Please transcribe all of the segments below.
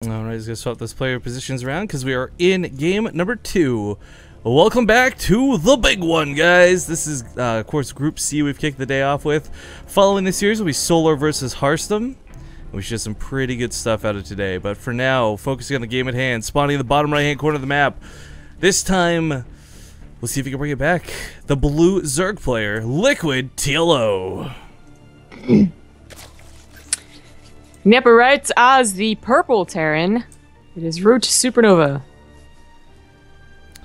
Alright, let's go swap those player positions around because we are in game number 2. Welcome back to the big one, guys. This is, of course, Group C we've kicked the day off with. Following the series will be Solar versus Hearthstone. We should get some pretty good stuff out of today. But for now, focusing on the game at hand, spawning in the bottom right-hand corner of the map. This time, we'll see if we can bring it back. The blue Zerg player, Liquid TLO. In the upper right, as the purple Terran, it is Root Supernova.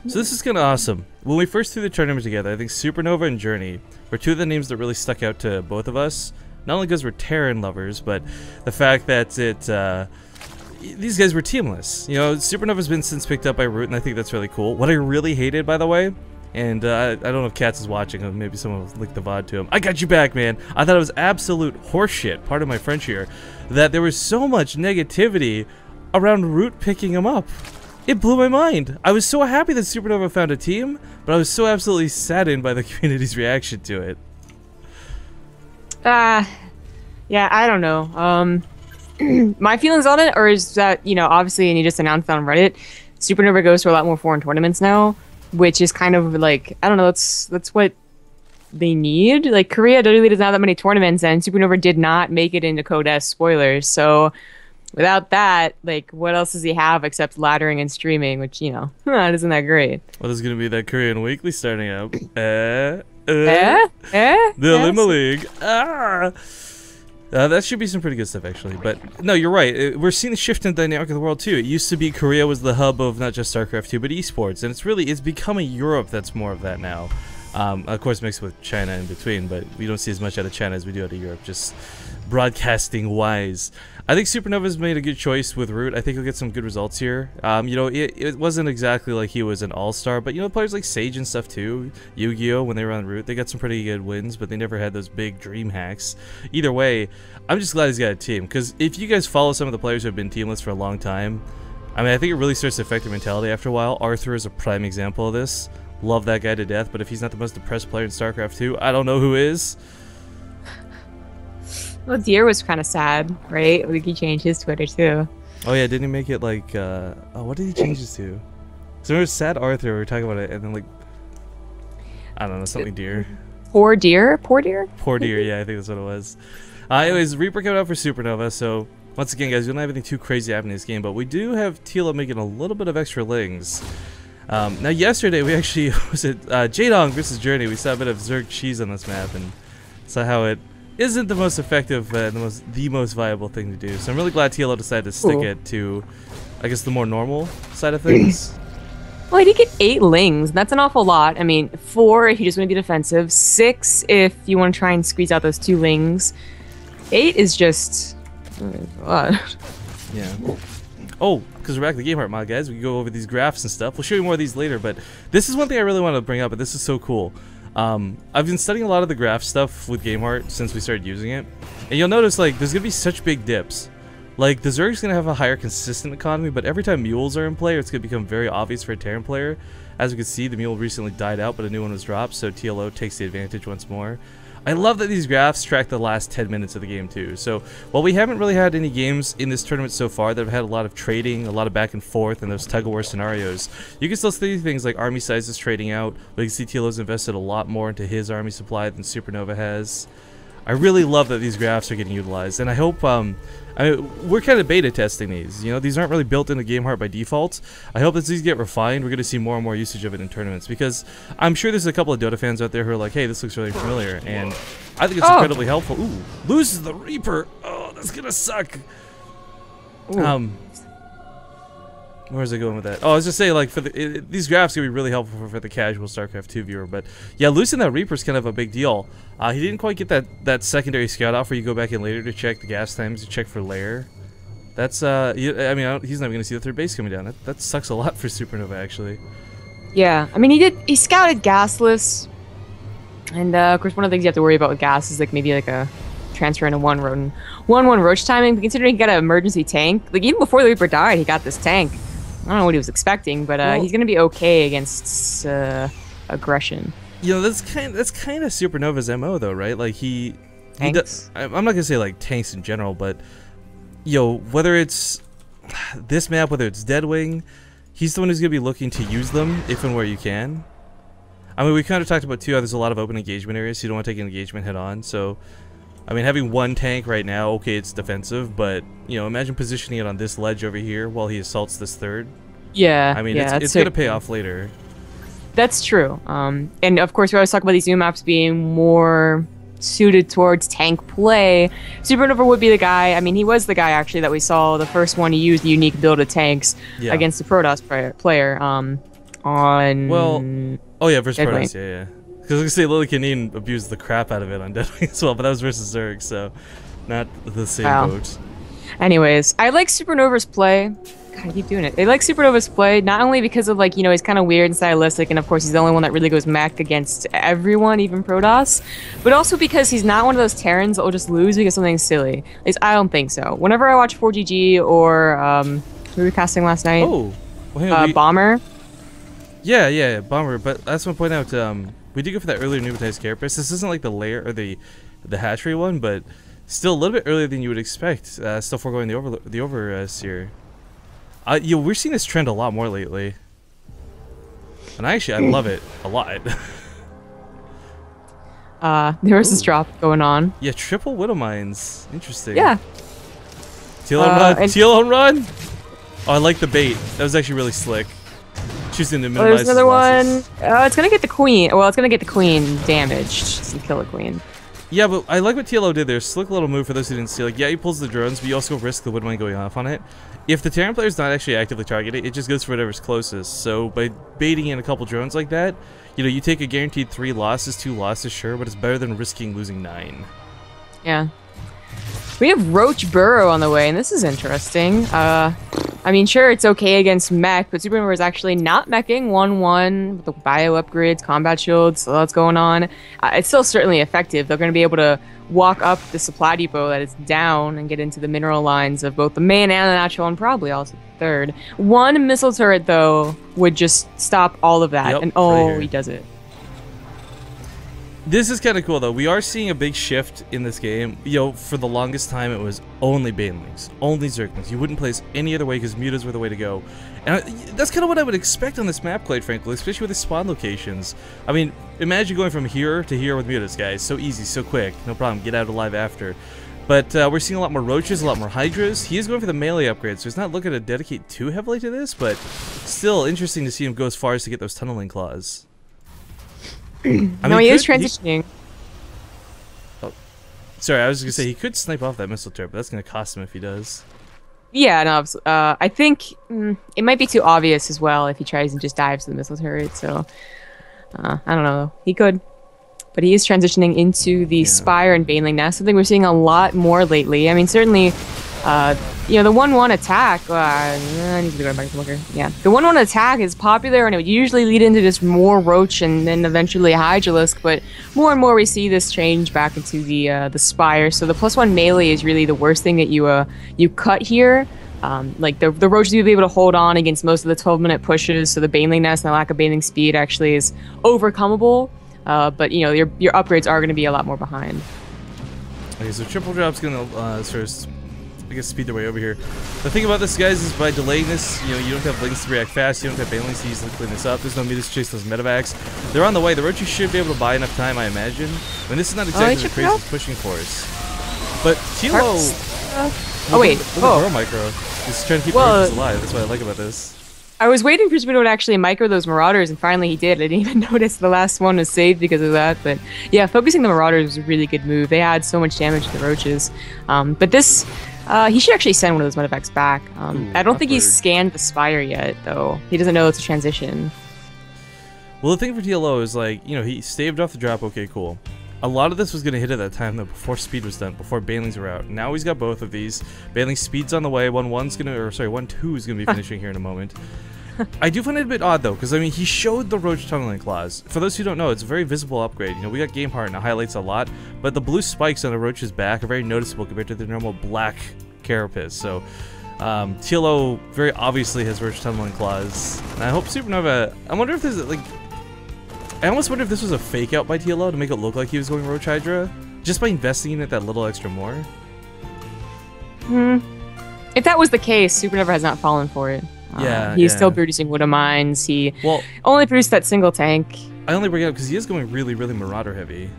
So this is kind of awesome. When we first threw the tournament together, I think Supernova and Journey were two of the names that really stuck out to both of us. Not only because we're Terran lovers, but the fact that these guys were teamless. You know, Supernova's been since picked up by Root, and I think that's really cool. What I really hated, by the way, and I don't know if Katz is watching, or maybe someone will link the VOD to him. I got you back, man. I thought it was absolute horseshit, pardon my French here, that there was so much negativity around Root picking him up. It blew my mind. I was so happy that Supernova found a team, but I was so absolutely saddened by the community's reaction to it. Yeah, I don't know. My feelings on it, or is that, you know, obviously, and you just announced on Reddit, Supernova goes to a lot more foreign tournaments now, which is kind of like, I don't know, that's what they need. Like, Korea really doesn't have that many tournaments, and Supernova did not make it into Code S, spoilers, so without that, like, what else does he have except laddering and streaming, which, you know, isn't that great. Well, there's going to be that Korean Weekly starting up. The Yes. Lima League. That should be some pretty good stuff, actually. But, no, you're right. We're seeing the shift in the dynamic of the world, too. It used to be Korea was the hub of not just StarCraft 2, but esports. And it's becoming Europe that's more of that now. Of course, mixed with China in between, but we don't see as much out of China as we do out of Europe, just broadcasting-wise. I think Supernova's made a good choice with Root. I think he'll get some good results here. You know, it wasn't exactly like he was an all-star, but, you know, players like Sage and stuff, too. Yu-Gi-Oh! When they were on Root, they got some pretty good wins, but they never had those big dream hacks. Either way, I'm just glad he's got a team, because if you guys follow some of the players who have been teamless for a long time, I mean, I think it really starts to affect their mentality after a while. Arthur is a prime example of this. Love that guy to death, but if he's not the most depressed player in StarCraft 2, I don't know who is. Well, Deer was kind of sad, right? Like, he changed his Twitter, too. Oh, yeah, didn't he make it, like, oh, what did he change this to? So there was Sad Arthur, we were talking about it, and then, like, I don't know, something Deer. Poor Deer? Poor Deer? Poor Deer, yeah, I think that's what it was. Anyways, Reaper coming out for Supernova, so, once again, guys, we don't have anything too crazy happening in this game, but we do have TLO making a little bit of extra lings. Now, yesterday, we actually, was it J-Dong versus Journey, we saw a bit of Zerg cheese on this map, and saw how it isn't the most effective, the most viable thing to do. So I'm really glad TLO decided to stick it to, I guess, the more normal side of things. Well, he did get 8 lings. That's an awful lot. I mean, 4 if you just want to be defensive, 6 if you want to try and squeeze out those 2 lings. 8 is just a lot. Yeah. Oh, because we're back to the Game Heart mod, guys. We can go over these graphs and stuff. We'll show you more of these later, but this is one thing I really want to bring up, and this is so cool. I've been studying a lot of the graph stuff with GameHeart since we started using it, and you'll notice, like, there's gonna be such big dips. Like, the Zerg's gonna have a higher consistent economy, but every time mules are in play, it's gonna become very obvious for a Terran player. As we can see, the mule recently died out, but a new one was dropped, so TLO takes the advantage once more. I love that these graphs track the last 10 minutes of the game too. So while we haven't really had any games in this tournament so far that have had a lot of trading, a lot of back and forth, and those tug-of-war scenarios, you can still see things like army sizes trading out. We can see TLO's invested a lot more into his army supply than Supernova has. I really love that these graphs are getting utilized, and I hope, we're kind of beta testing these. You know, these aren't really built into GameHeart by default. I hope as these get refined, we're going to see more and more usage of it in tournaments, because I'm sure there's a couple of Dota fans out there who are like, hey, this looks really familiar, and I think it's incredibly helpful. Ooh, loses the Reaper. Oh, that's going to suck. Ooh. Where's it going with that? Oh, I was just saying, like, for these graphs can be really helpful for the casual StarCraft 2 viewer, but yeah, losing that Reaper is kind of a big deal. He didn't quite get that secondary scout off where you go back in later to check the gas times, to check for lair. That's I mean, he's not going to see the third base coming down. That sucks a lot for Supernova, actually. Yeah, I mean, he scouted gasless, and of course, one of the things you have to worry about with gas is like maybe like a transfer into 1-1 roach timing. But considering he got an emergency tank, like even before the Reaper died, he got this tank. I don't know what he was expecting, but he's gonna be okay against aggression. You know, that's kind of Supernova's MO, though, right? Like he tanks. I'm not gonna say like tanks in general, but yo, whether it's this map, whether it's Deadwing, he's the one who's going to be looking to use them if and where you can. I mean, we kind of talked about too how there's a lot of open engagement areas, so you don't want to take an engagement head on. So, I mean, having one tank right now, okay, it's defensive, but, you know, imagine positioning it on this ledge over here while he assaults this third. Yeah, I mean, yeah, it's going to pay off later. That's true. And of course, we always talk about these new maps being more suited towards tank play. Supernova would be the guy. I mean, he was the guy actually that we saw the first one to use the unique build of tanks against the Protoss player. On oh yeah, versus Deadwing. Protoss, yeah. Because I was gonna say Lily Canine abused the crap out of it on Deadwing as well, but that was versus Zerg, so not the same boat. Anyways, I like Supernova's play. God, I keep doing it. I like Supernova's play, not only because of, like, you know, he's kind of weird and stylistic, and of course he's the only one that really goes mech against everyone, even Protoss, but also because he's not one of those Terrans that will just lose because something's silly. At least I don't think so. Whenever I watch 4GG or, who were we casting last night? Oh, well, Bomber. Yeah, Bomber, but I just want to point out, we did go for that earlier Nubatized carapace. This isn't like the layer, or the hatchery one, but still a little bit earlier than you would expect, still foregoing the overseer. We're seeing this trend a lot more lately, and I love it a lot. There was this drop going on. Yeah, triple Widow Mines. Interesting. Yeah. TLO run. Oh, I like the bait. That was actually really slick. Choosing to minimize. There's another one. It's gonna get the queen. Well, it's gonna get the queen damaged and kill the queen. Yeah, but I like what TLO did there. Slick little move for those who didn't see. Like, yeah, he pulls the drones, but you also risk the Widowmine going off on it. If the Terran player's not actually actively targeting it just goes for whatever's closest. So by baiting in a couple drones like that, you know, you take a guaranteed 3 losses, 2 losses, sure, but it's better than risking losing 9. Yeah. We have Roach Burrow on the way, and this is interesting. I mean, sure, it's okay against mech, but Supernova is actually not meching 1-1 with the bio upgrades, combat shields, so that's going on. It's still certainly effective. They're going to be able to walk up the supply depot that is down and get into the mineral lines of both the main and the natural, and probably also the third. One missile turret, though, would just stop all of that, and oh, he does it. This is kind of cool, though. We are seeing a big shift in this game. You know, for the longest time, it was only Banelings, only Zerglings. You wouldn't place any other way because mutas were the way to go. And that's kind of what I would expect on this map, quite frankly, especially with the spawn locations. I mean, imagine going from here to here with mutas, guys. So easy, so quick. No problem. Get out alive after. But we're seeing a lot more Roaches, a lot more Hydras. He is going for the melee upgrade, so he's not looking to dedicate too heavily to this, but still interesting to see him go as far as to get those tunneling claws. No, he is transitioning. Sorry, I was going to say, he could snipe off that missile turret, but that's going to cost him if he does. Yeah, no, I think it might be too obvious as well if he tries and just dives to the missile turret, so I don't know. He could. But he is transitioning into the Spire and Baneling Nest, something we're seeing a lot more lately. I mean, certainly, you know, the 1-1 attack, I need to go back to looker. Yeah, the 1-1 attack is popular, and it would usually lead into just more Roach and then eventually Hydralisk, but more and more we see this change back into the Spire. So the +1 melee is really the worst thing that you cut here. Like the Roaches will be able to hold on against most of the 12-minute pushes, so the Baneling Nest and the lack of Baneling speed actually is overcomeable. But you know, your upgrades are going to be a lot more behind. Okay, so triple drop's going to sort of, I guess, speed their way over here. The thing about this, guys, is by delaying this, you know, you don't have links to react fast, you don't have banelings to easily clean this up, there's no mutas to chase those medevacs. They're on the way. The Roaches should be able to buy enough time, I imagine. I mean, this is not exactly the craziest pushing force. But TLO... oh, wait. Girl micro. He's trying to keep the Roaches alive. That's what I like about this. I was waiting for Supernova to actually micro those Marauders, and finally he did. I didn't even notice the last one was saved because of that. But yeah, focusing the Marauders was a really good move. They had so much damage to the Roaches. But this, he should actually send one of those medevacs back. I don't think he's scanned the Spire yet, though. He doesn't know it's a transition. Well, the thing for TLO is, like, you know, he staved off the drop. Okay, cool. A lot of this was going to hit at that time, though, before speed was done, before Banelings were out. Now he's got both of these. Baneling speed's on the way. 1-1's going to, or sorry, 1-2 is going to be finishing here in a moment. I do find it a bit odd, though, because, I mean, he showed the Roach Tunneling Claws. For those who don't know, it's a very visible upgrade. You know, we got Game Heart, and it highlights a lot, but the blue spikes on a Roach's back are very noticeable compared to the normal black carapace. So, TLO very obviously has Roach Tunneling Claws. And I hope Supernova... I wonder if there's, like... I almost wonder if this was a fake out by TLO to make it look like he was going Roach Hydra, just by investing in it that little extra more. If that was the case, Supernova has not fallen for it. He's still producing Widow Mines. He only produced that single tank. I only bring it up because he is going really, really Marauder heavy.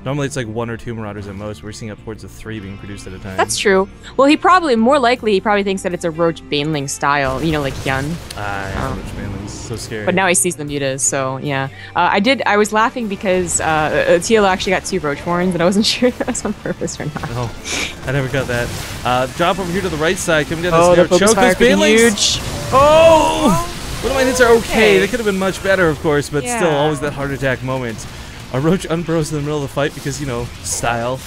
Normally it's like 1 or 2 Marauders at most. We're seeing upwards of 3 being produced at a time. That's true. Well, he probably thinks that it's a Roach Baneling style, you know, like Hyun. Roach Baneling's so scary. But now he sees the mutas, so yeah. I was laughing because TLO actually got 2 Roach Horns, and I wasn't sure if that was on purpose or not. Oh, I never got that. Drop over here to the right side, coming down the this choke. Those Banelings! Huge. Oh! One of my hits are okay. They could have been much better, of course, but still, always that heart attack moment. A Roach unburrows in the middle of the fight because, you know, style.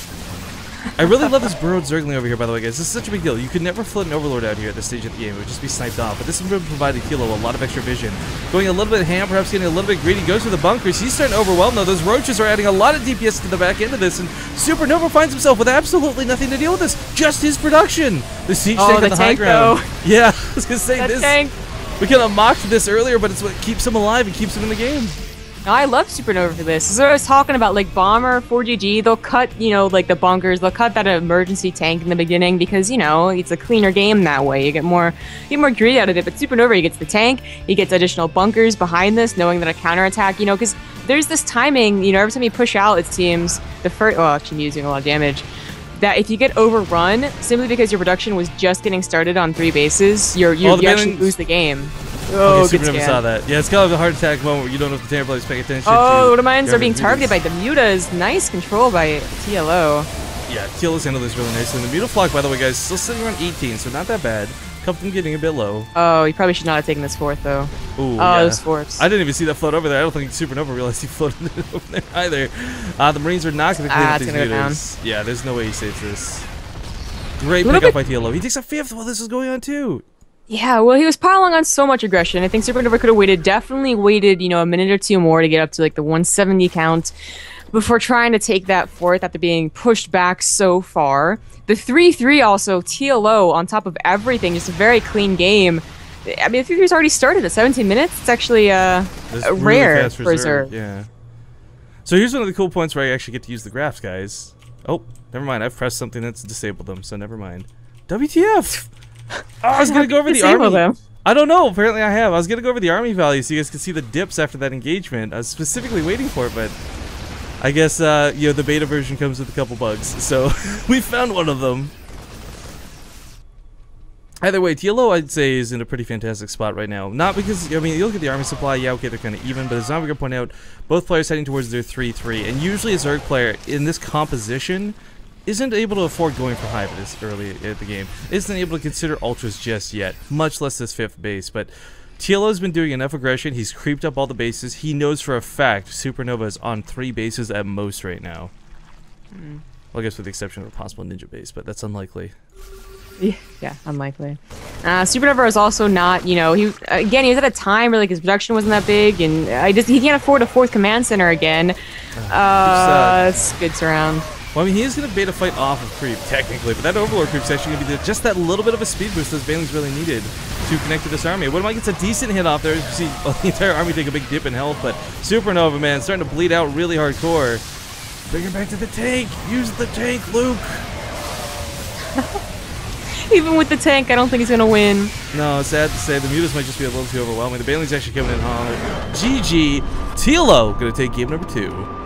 I really love this burrowed Zergling over here, by the way, guys. This is such a big deal. You could never float an Overlord out here at this stage of the game. It would just be sniped off. But this would provide TLO a lot of extra vision. Going a little bit ham, perhaps getting a little bit greedy. Goes for the bunkers. He's starting to overwhelm, though. Those Roaches are adding a lot of DPS to the back end of this. And Supernova finds himself with absolutely nothing to deal with this. Just his production. The siege tank on the high ground. Though. Yeah, I was going to say this. Tank. We kind of mocked this earlier, but it's what keeps him alive and keeps him in the game. No, I love Supernova for this. So I was talking about, like, Bomber, 4GG, they'll cut, you know, like, the bunkers, they'll cut that emergency tank in the beginning because, you know, it's a cleaner game that way. You get more greed out of it. But Supernova, he gets the tank, he gets additional bunkers behind this, knowing that a counterattack, you know, because there's this timing, you know, every time you push out, it seems, actually using a lot of damage, that if you get overrun, simply because your production was just getting started on 3 bases, you actually lose the game. Oh, okay, Super never saw that. Yeah, it's kind of a heart attack moment where you don't know if the Tamper player's paying attention. Oh, the mines are being targeted by the mutas. Nice control by TLO. Yeah, TLO's handled this really nicely. And the Mutaflock, by the way, guys, still sitting around 18, so not that bad. A couple of them getting a bit low. Oh, he probably should not have taken this 4th, though. Ooh, yeah. Those 4ths. I didn't even see that float over there. I don't think Supernova realized he floated over there either. The Marines are not going to clean up these mutas. Yeah, there's no way he saves this. Great pickup by TLO. He takes a 5th while this is going on, too. Yeah, well, he was piling on so much aggression. I think Supernova could have definitely waited, you know, a minute or 2 more to get up to, like, the 170 count before trying to take that 4th after being pushed back so far. The 3-3 also, TLO on top of everything, just a very clean game. I mean, the 3-3's already started at 17 minutes. It's actually rare for Zerg. Yeah. So here's one of the cool points where I actually get to use the graphs, guys. Oh, never mind. I've pressed something that's disabled them, so never mind. WTF! Oh, I was going to go over the army. Them. I don't know. Apparently I have. I was going to go over the army value so you guys could see the dips after that engagement. I was specifically waiting for it, but I guess, you know, the beta version comes with a couple bugs. So we found one of them. Either way, TLO, I'd say, is in a pretty fantastic spot right now. Not because, I mean, you look at the army supply, yeah, okay, they're kind of even, but as I'm going to point out, both players heading towards their 3-3. And usually a Zerg player in this composition isn't able to afford going for Hive this early at the game. Isn't able to consider Ultras just yet, much less this 5th base. But TLO's been doing enough aggression. He's creeped up all the bases. He knows for a fact Supernova is on 3 bases at most right now. Well, I guess with the exception of a possible ninja base, but that's unlikely. Yeah, unlikely. Supernova is also not, you know, he was at a time where, like, his production wasn't that big, and he can't afford a 4th command center again. It's good surround. Well, I mean, he is going to beta fight off of creep, technically, but that Overlord creep is actually going to be just that little bit of a speed boost those Banelings really needed to connect to this army. Widowmine gets a decent hit off there. You see the entire army take a big dip in health, but Supernova, man, starting to bleed out really hardcore. Bring her back to the tank. Use the tank, Luke. Even with the tank, I don't think he's going to win. No, sad to say. The mutas might just be a little too overwhelming. The Banelings actually coming in hard. GG. TLO going to take game number 2.